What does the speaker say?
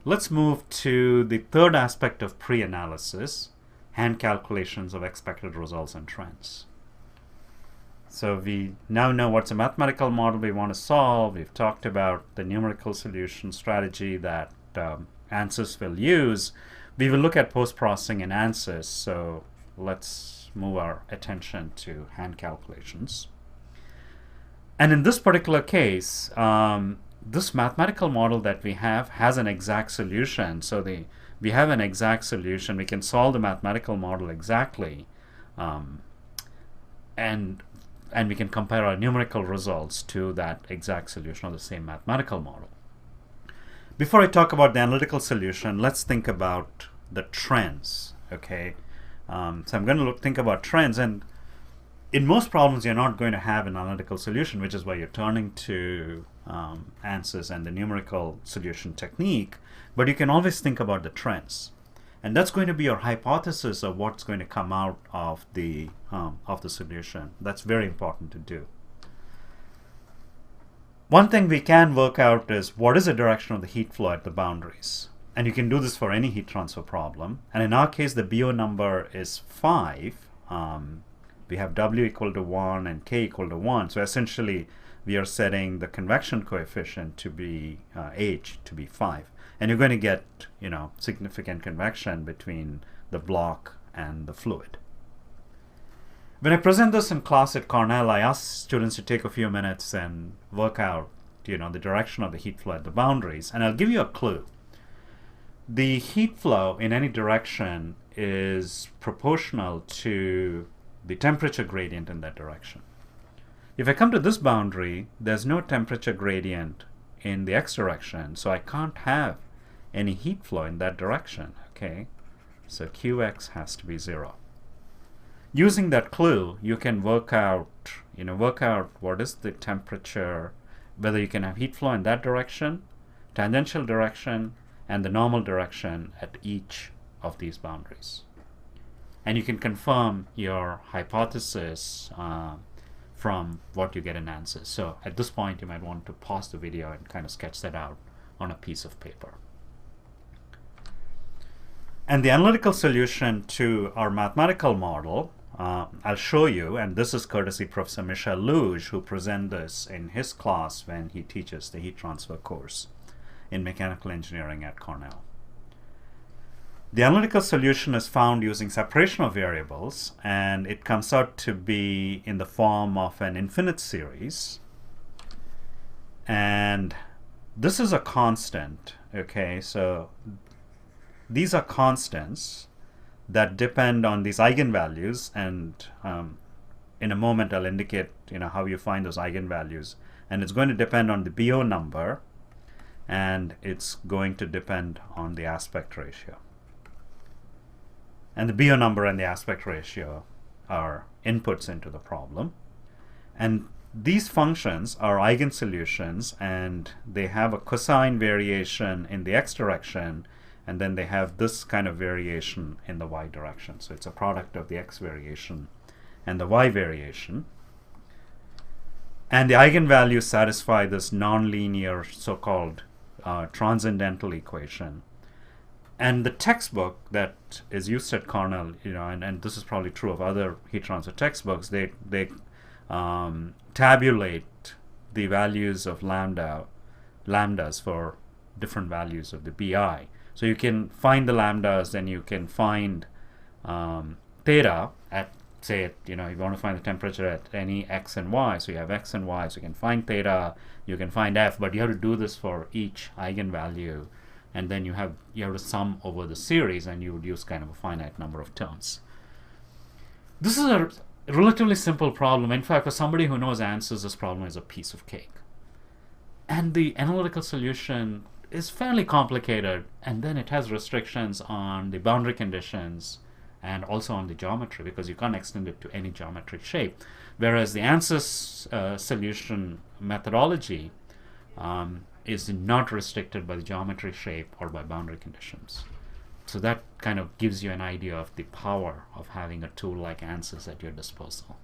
Let's move to the third aspect of pre-analysis, hand calculations of expected results and trends. So we now know what's a mathematical model we want to solve. We've talked about the numerical solution strategy that ANSYS will use. We will look at post-processing in ANSYS, so let's move our attention to hand calculations. And in this particular case, this mathematical model that we have has an exact solution. So we have an exact solution. We can solve the mathematical model exactly, and we can compare our numerical results to that exact solution of the same mathematical model. Before I talk about the analytical solution, let's think about the trends. Okay, so I'm going to think about trends, and in most problems you're not going to have an analytical solution, which is why you're turning to ANSYS and the numerical solution technique. But you can always think about the trends, and that's going to be your hypothesis of what's going to come out of the solution. That's very important to do. One thing we can work out is what is the direction of the heat flow at the boundaries. And you can do this for any heat transfer problem. And in our case, the BO number is 5. We have W equal to 1 and K equal to 1. So essentially, we are setting the convection coefficient to be H to be 5. And you're going to get, significant convection between the block and the fluid. When I present this in class at Cornell, I ask students to take a few minutes and work out, the direction of the heat flow at the boundaries. And I'll give you a clue. The heat flow in any direction is proportional to the temperature gradient in that direction. If I come to this boundary, there's no temperature gradient in the x direction, so I can't have any heat flow in that direction. Okay, so Qx has to be 0. Using that clue, you can work out what is the temperature, whether you can have heat flow in that direction, tangential direction, and the normal direction at each of these boundaries. And you can confirm your hypothesis from what you get in ANSYS. So at this point, you might want to pause the video and kind of sketch that out on a piece of paper. And the analytical solution to our mathematical model, I'll show you, and this is courtesy Professor Michel Luge, who presents this in his class when he teaches the heat transfer course in mechanical engineering at Cornell. The analytical solution is found using separation of variables, and it comes out to be in the form of an infinite series. And this is a constant, okay? So these are constants that depend on these eigenvalues, and in a moment I'll indicate how you find those eigenvalues. And it's going to depend on the BO number, and it's going to depend on the aspect ratio. And the BO number and the aspect ratio are inputs into the problem. And these functions are eigensolutions, and they have a cosine variation in the x direction, and then they have this kind of variation in the y direction. So it's a product of the x variation and the y variation. And the eigenvalues satisfy this nonlinear so-called transcendental equation. And the textbook that is used at Cornell, and this is probably true of other heat transfer textbooks, they tabulate the values of lambdas for different values of the BI. So you can find the lambdas, then you can find theta at, say, you want to find the temperature at any x and y. So you have x and y, so you can find theta, you can find f, but you have to do this for each eigenvalue. And then you have to sum over the series, and you would use kind of a finite number of terms. This is a relatively simple problem. In fact, for somebody who knows ANSYS, this problem is a piece of cake. And the analytical solution is fairly complicated, and then it has restrictions on the boundary conditions and also on the geometry, because you can't extend it to any geometric shape. Whereas the ANSYS solution methodology is not restricted by the geometry shape or by boundary conditions. So that kind of gives you an idea of the power of having a tool like ANSYS at your disposal.